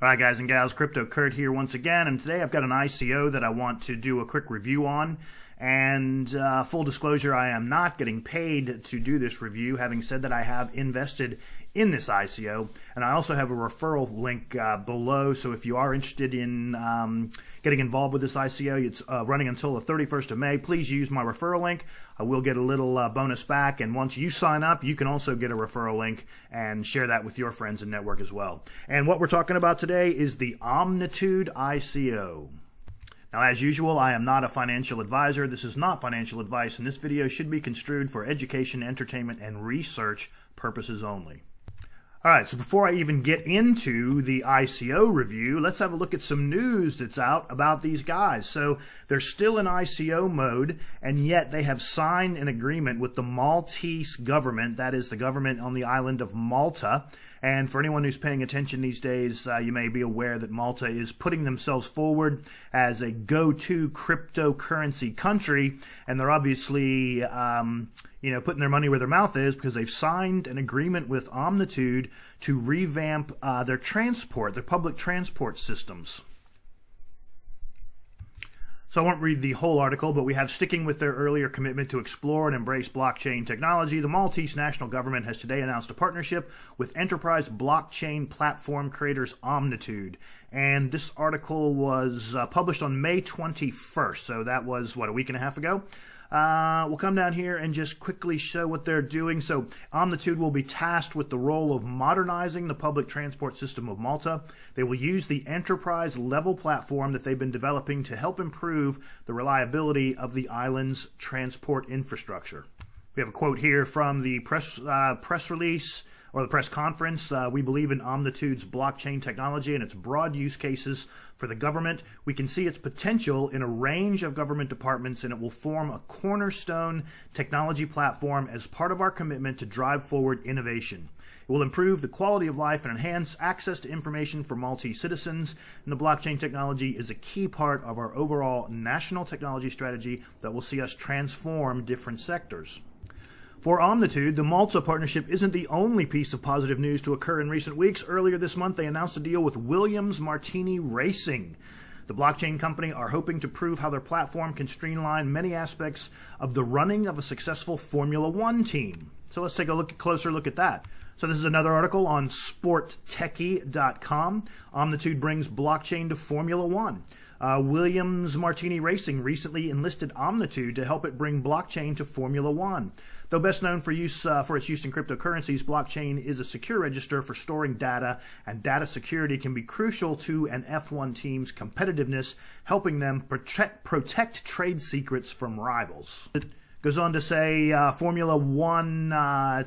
All right, guys and gals, Crypto Kurt here once again, and today I've got an ICO that I want to do a quick review on. And full disclosure, I am not getting paid to do this review. Having said that, I have invested in this ICO, and I also have a referral link below. So if you are interested in getting involved with this ICO, it's running until the 31st of May. Please use my referral link. I will get a little bonus back, and once you sign up, you can also get a referral link and share that with your friends and network as well. And what we're talking about today is the Omnitude ICO. Now, as usual, I am not a financial advisor. This is not financial advice, and this video should be construed for education, entertainment, and research purposes only. All right, so before I even get into the ICO review, let's have a look at some news that's out about these guys. So they're still in ICO mode, and yet they have signed an agreement with the Maltese government. That is the government on the island of Malta. And for anyone who's paying attention these days, you may be aware that Malta is putting themselves forward as a go-to cryptocurrency country, and they're obviously putting their money where their mouth is because they've signed an agreement with Omnitude to revamp their public transport systems. So I won't read the whole article, but we have, sticking with their earlier commitment to explore and embrace blockchain technology, the Maltese national government has today announced a partnership with enterprise blockchain platform creators Omnitude. And this article was published on May 21st, so that was, a week and a half ago. We'll come down here and just quickly show what they're doing. So Omnitude will be tasked with the role of modernizing the public transport system of Malta. They will use the enterprise level platform that they've been developing to help improve the reliability of the island's transport infrastructure. We have a quote here from the press release, or the press conference. We believe in Omnitude's blockchain technology and its broad use cases for the government. We can see its potential in a range of government departments, and it will form a cornerstone technology platform as part of our commitment to drive forward innovation. It will improve the quality of life and enhance access to information for Maltese citizens, and the blockchain technology is a key part of our overall national technology strategy that will see us transform different sectors. For Omnitude, the Malta partnership isn't the only piece of positive news to occur in recent weeks. Earlier this month, they announced a deal with Williams Martini Racing. The blockchain company are hoping to prove how their platform can streamline many aspects of the running of a successful Formula One team. So let's take a closer look at that. So this is another article on sporttechie.com. Omnitude brings blockchain to Formula One. Williams Martini Racing recently enlisted Omnitude to help it bring blockchain to Formula One. Though best known for its use in cryptocurrencies, blockchain is a secure register for storing data, and data security can be crucial to an F1 team's competitiveness, helping them protect trade secrets from rivals. It goes on to say Formula One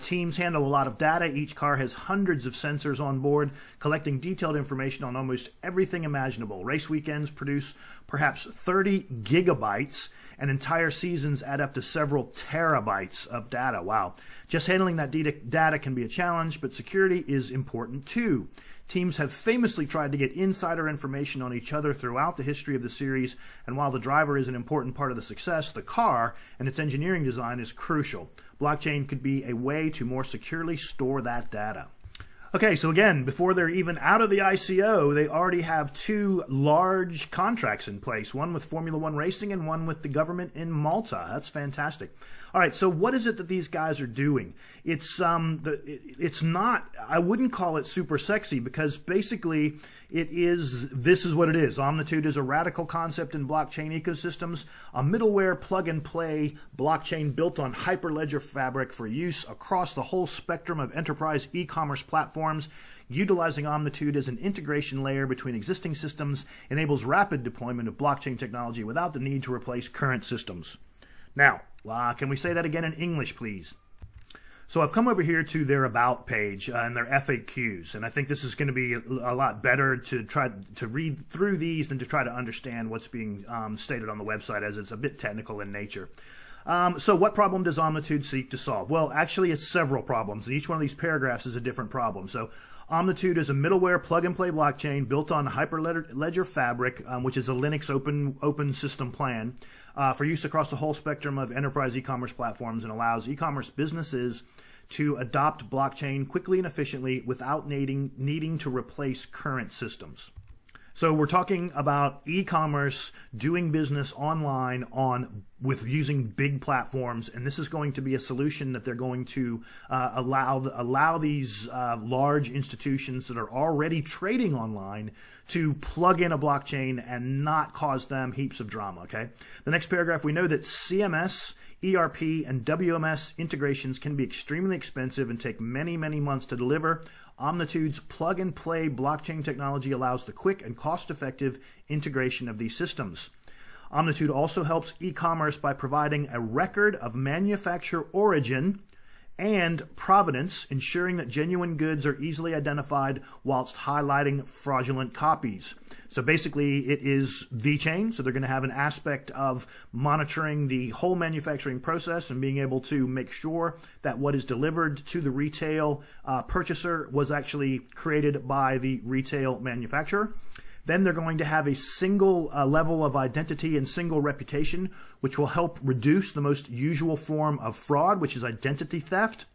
teams handle a lot of data. Each car has hundreds of sensors on board, collecting detailed information on almost everything imaginable. Race weekends produce perhaps 30 gigabytes, and entire seasons add up to several terabytes of data. Wow. Just handling that data can be a challenge, but security is important too. Teams have famously tried to get insider information on each other throughout the history of the series, and while the driver is an important part of the success, the car and its engineering design is crucial. Blockchain could be a way to more securely store that data. Okay, so again, before they're even out of the ICO, they already have two large contracts in place, one with Formula One Racing and one with the government in Malta. That's fantastic. All right, so what is it that these guys are doing? It's not, I wouldn't call it super sexy, because basically this is what it is. Omnitude is a radical concept in blockchain ecosystems, a middleware plug-and-play blockchain built on Hyperledger Fabric for use across the whole spectrum of enterprise e-commerce platforms. Utilizing Omnitude as an integration layer between existing systems enables rapid deployment of blockchain technology without the need to replace current systems. Now, can we say that again in English, please? So I've come over here to their About page and their FAQs, and I think this is going to be a lot better to try to read through these than to try to understand what's being stated on the website, as it's a bit technical in nature. So what problem does Omnitude seek to solve? Well, actually, it's several problems, and each one of these paragraphs is a different problem. So Omnitude is a middleware plug-and-play blockchain built on Hyperledger Fabric, which is a Linux open system plan for use across the whole spectrum of enterprise e-commerce platforms, and allows e-commerce businesses to adopt blockchain quickly and efficiently without needing to replace current systems. So we're talking about e-commerce doing business online with using big platforms, and this is going to be a solution that they're going to allow these large institutions that are already trading online to plug in a blockchain and not cause them heaps of drama. Okay. The next paragraph, we know that CMS, ERP, and WMS integrations can be extremely expensive and take many, many months to deliver. Omnitude's plug-and-play blockchain technology allows the quick and cost-effective integration of these systems. Omnitude also helps e-commerce by providing a record of manufacturer origin and provenance, ensuring that genuine goods are easily identified whilst highlighting fraudulent copies. So basically it is VeChain, so they're going to have an aspect of monitoring the whole manufacturing process and being able to make sure that what is delivered to the retail purchaser was actually created by the retail manufacturer. Then they're going to have a single level of identity and single reputation, which will help reduce the most usual form of fraud, which is identity theft.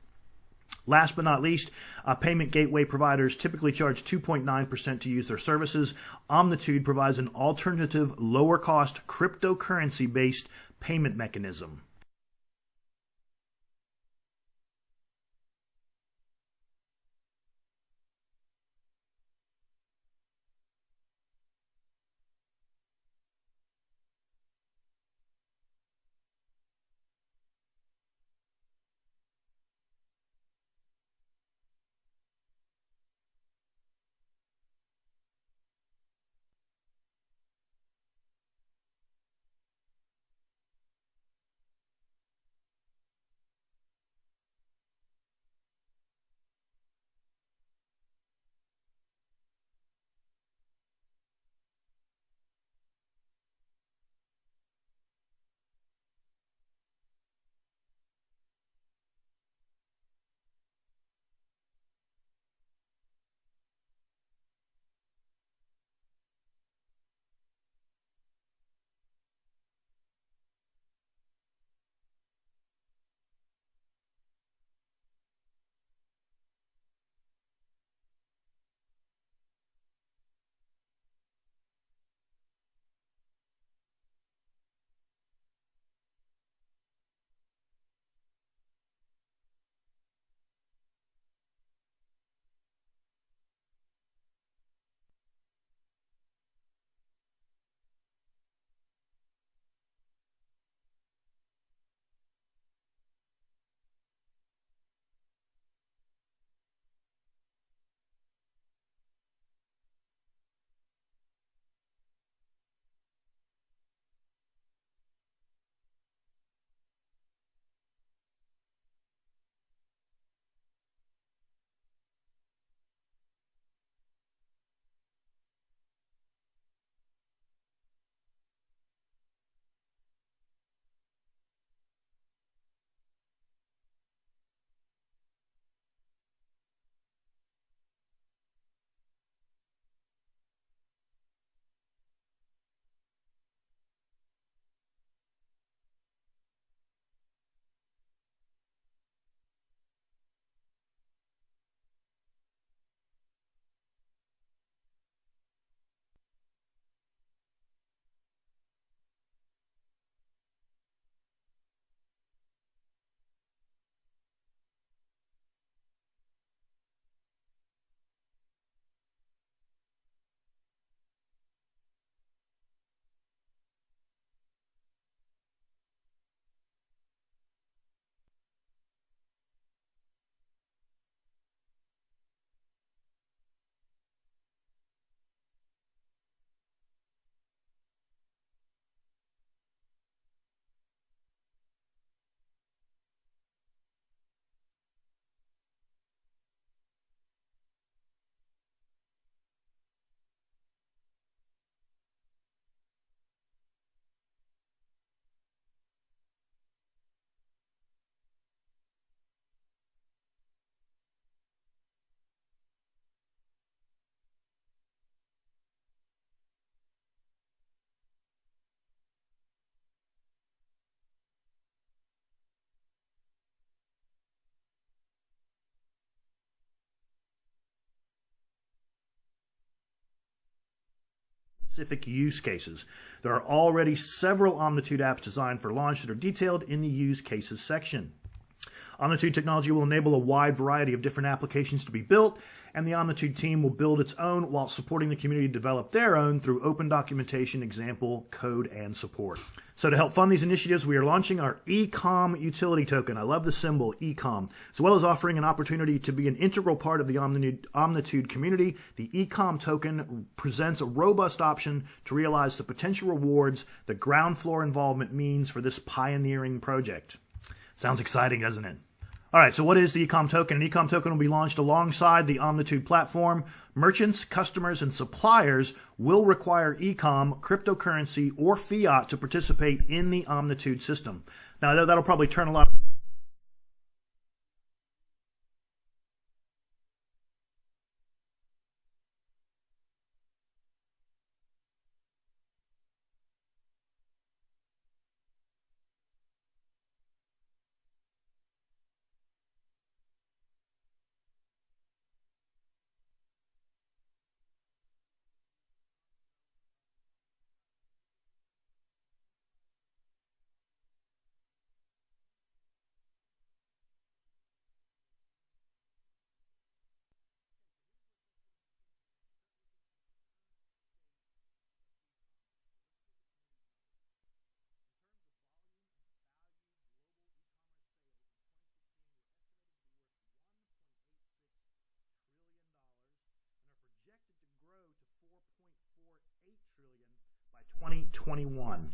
Last but not least, payment gateway providers typically charge 2.9% to use their services. Omnitude provides an alternative, lower-cost, cryptocurrency-based payment mechanism. specific use cases. There are already several Omnitude apps designed for launch that are detailed in the use cases section. Omnitude technology will enable a wide variety of different applications to be built, and the Omnitude team will build its own while supporting the community to develop their own through open documentation, example, code, and support. So to help fund these initiatives, we are launching our ECOM utility token. I love the symbol ECOM. As well as offering an opportunity to be an integral part of the Omnitude community, the ECOM token presents a robust option to realize the potential rewards that ground floor involvement means for this pioneering project. Sounds exciting, doesn't it? All right, so what is the ECOM token? An ECOM token will be launched alongside the Omnitude platform. Merchants, customers, and suppliers will require ECOM, cryptocurrency, or fiat to participate in the Omnitude system. Now, that'll probably turn a lot of by 2021.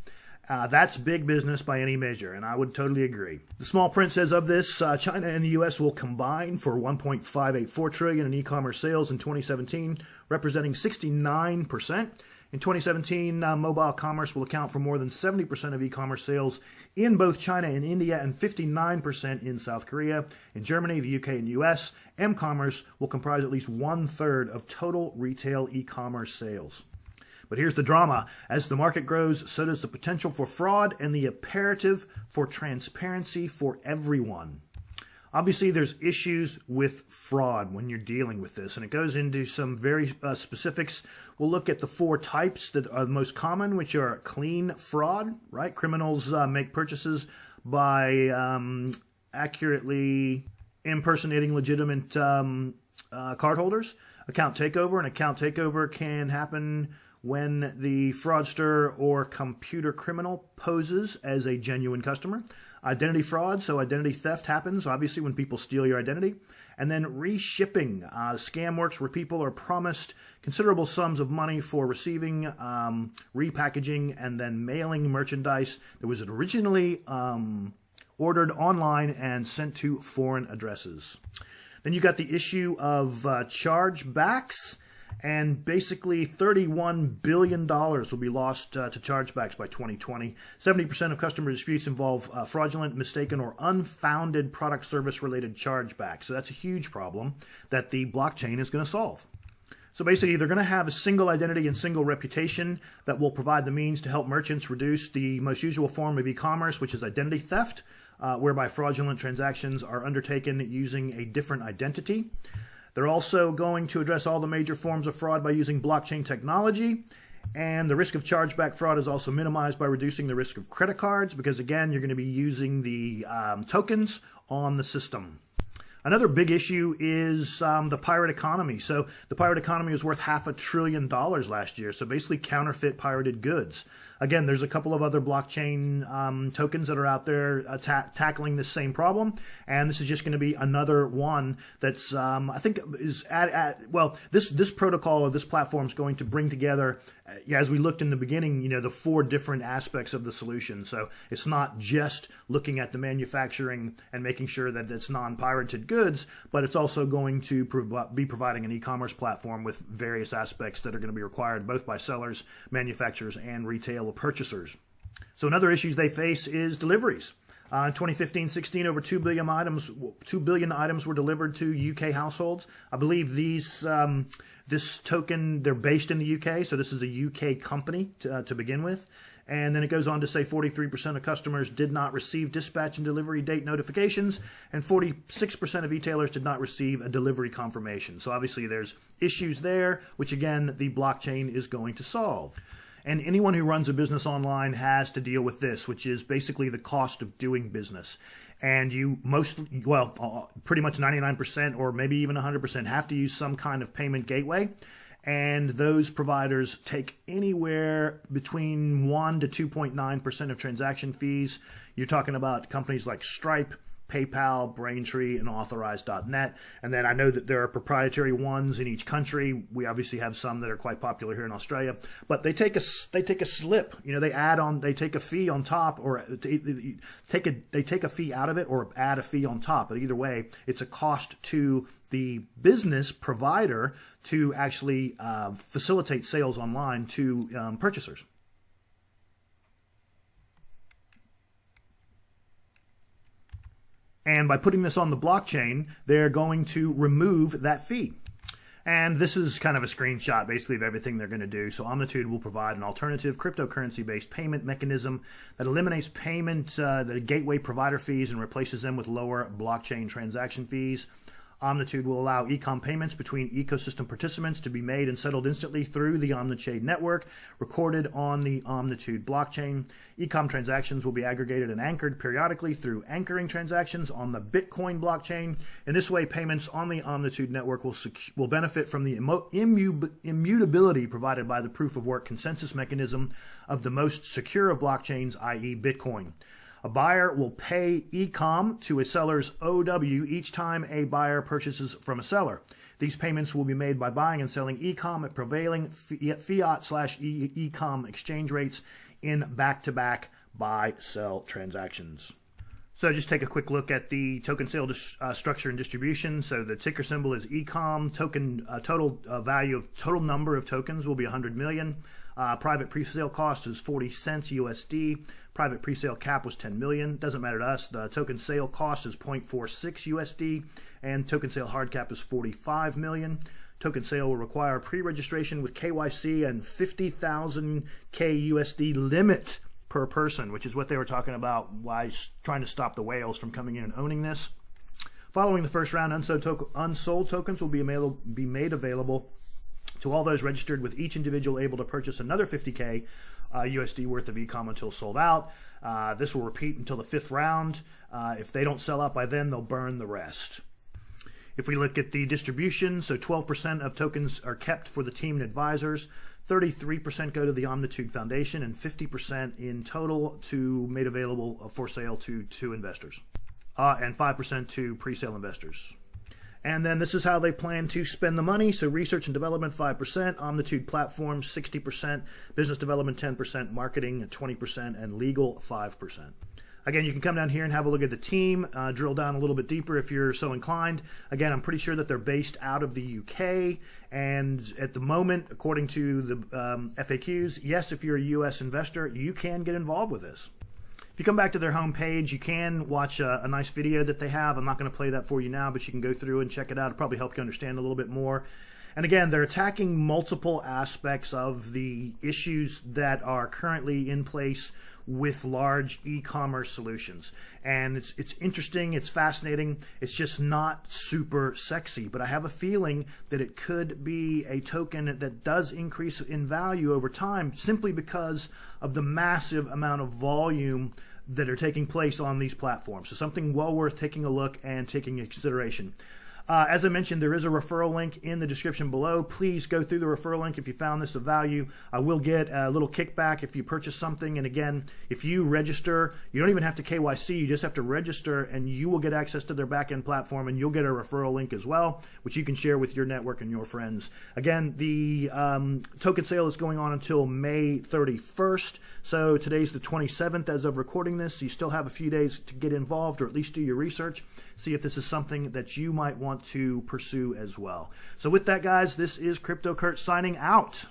That's big business by any measure, and I would totally agree. The small print says of this, China and the U.S. will combine for $1.584 trillion in e-commerce sales in 2017, representing 69%. In 2017, mobile commerce will account for more than 70% of e-commerce sales in both China and India and 59% in South Korea. In Germany, the UK, and US, m-commerce will comprise at least 1/3 of total retail e-commerce sales. But here's the drama. As the market grows, so does the potential for fraud and the imperative for transparency for everyone. Obviously, there's issues with fraud when you're dealing with this, and it goes into some very specifics. We'll look at the 4 types that are the most common, which are clean fraud, right? Criminals make purchases by accurately impersonating legitimate cardholders. Account takeover. An account takeover can happen when the fraudster or computer criminal poses as a genuine customer. Identity fraud, so identity theft happens, obviously, when people steal your identity. And then reshipping. Scam works where people are promised considerable sums of money for receiving, repackaging, and then mailing merchandise that was originally ordered online and sent to foreign addresses. Then you got the issue of chargebacks. And basically $31 billion will be lost to chargebacks by 2020. 70% of customer disputes involve fraudulent, mistaken, or unfounded product service related chargebacks. So that's a huge problem that the blockchain is going to solve. So basically, they're going to have a single identity and single reputation that will provide the means to help merchants reduce the most usual form of e-commerce, which is identity theft, whereby fraudulent transactions are undertaken using a different identity. They're also going to address all the major forms of fraud by using blockchain technology. And the risk of chargeback fraud is also minimized by reducing the risk of credit cards because, again, you're going to be using the tokens on the system. Another big issue is the pirate economy. So the pirate economy was worth $500 billion last year. So basically counterfeit pirated goods. Again, there's a couple of other blockchain tokens that are out there tackling this same problem, and this is just going to be another one that's I think is this protocol or this platform is going to bring together, as we looked in the beginning, the 4 different aspects of the solution. So it's not just looking at the manufacturing and making sure that it's non-pirated goods, but it's also going to be providing an e-commerce platform with various aspects that are going to be required both by sellers, manufacturers, and retail purchasers. So another issue they face is deliveries. In 2015-16, over 2 billion items were delivered to UK households. I believe this token, they're based in the UK, so this is a UK company to begin with. And then it goes on to say 43% of customers did not receive dispatch and delivery date notifications, and 46% of retailers did not receive a delivery confirmation. So obviously there's issues there, which again, the blockchain is going to solve. And anyone who runs a business online has to deal with this, which is basically the cost of doing business. And you pretty much 99% or maybe even 100% have to use some kind of payment gateway. And those providers take anywhere between 1 to 2.9% of transaction fees. You're talking about companies like Stripe, PayPal, Braintree, and Authorize.net. And then I know that there are proprietary ones in each country. We obviously have some that are quite popular here in Australia. But they take a slip. You know, they take a fee on top, or they take a fee out of it, or add a fee on top. But either way, it's a cost to the business provider to actually facilitate sales online to purchasers. And by putting this on the blockchain, they're going to remove that fee. And this is kind of a screenshot, basically, of everything they're going to do. So Omnitude will provide an alternative cryptocurrency-based payment mechanism that eliminates the gateway provider fees and replaces them with lower blockchain transaction fees. Omnitude will allow ECOM payments between ecosystem participants to be made and settled instantly through the Omnichain network, recorded on the Omnitude blockchain. ECOM transactions will be aggregated and anchored periodically through anchoring transactions on the Bitcoin blockchain. In this way, payments on the Omnitude network will benefit from the immutability provided by the proof-of-work consensus mechanism of the most secure of blockchains, i.e. Bitcoin. A buyer will pay ECOM to a seller's OW each time a buyer purchases from a seller. These payments will be made by buying and selling ECOM at prevailing fiat/ECOM exchange rates in back-to-back buy-sell transactions. So just take a quick look at the token sale structure and distribution. So the ticker symbol is ECOM. Total value of total number of tokens will be 100 million. Private pre-sale cost is 40 cents USD. Private pre-sale cap was 10 million. Doesn't matter to us. The token sale cost is 0.46 USD, and token sale hard cap is 45 million. Token sale will require pre-registration with KYC and 50,000 KUSD limit per person, which is what they were talking about why trying to stop the whales from coming in and owning this. Following the first round, unsold tokens will be made available to all those registered, with each individual able to purchase another 50K USD worth of ECOM until sold out. This will repeat until the fifth round. If they don't sell out by then, they'll burn the rest. If we look at the distribution, so 12% of tokens are kept for the team and advisors, 33% go to the Omnitude Foundation, and 50% in total made available for sale to investors, and 5% to pre-sale investors. And then this is how they plan to spend the money. So research and development, 5%, Omnitude Platform, 60%, business development, 10%, marketing, 20%, and legal, 5%. Again, you can come down here and have a look at the team, drill down a little bit deeper if you're so inclined. Again, I'm pretty sure that they're based out of the UK. And at the moment, according to the FAQs, yes, if you're a US investor, you can get involved with this. If you come back to their homepage, you can watch a nice video that they have. I'm not going to play that for you now, but you can go through and check it out. It'll probably help you understand a little bit more. And again, they're attacking multiple aspects of the issues that are currently in place with large e-commerce solutions. And it's interesting, it's fascinating, it's just not super sexy. But I have a feeling that it could be a token that does increase in value over time, simply because of the massive amount of volume that are taking place on these platforms. So something well worth taking a look and taking into consideration. As I mentioned, there is a referral link in the description below. Please go through the referral link if you found this of value. I will get a little kickback if you purchase something. And again, if you register, you don't even have to KYC. You just have to register, and you will get access to their backend platform, and you'll get a referral link as well, which you can share with your network and your friends. Again, the token sale is going on until May 31st. So today's the 27th as of recording this. So you still have a few days to get involved, or at least do your research. See if this is something that you might want to pursue as well. So with that, guys, this is Crypto Kurt signing out.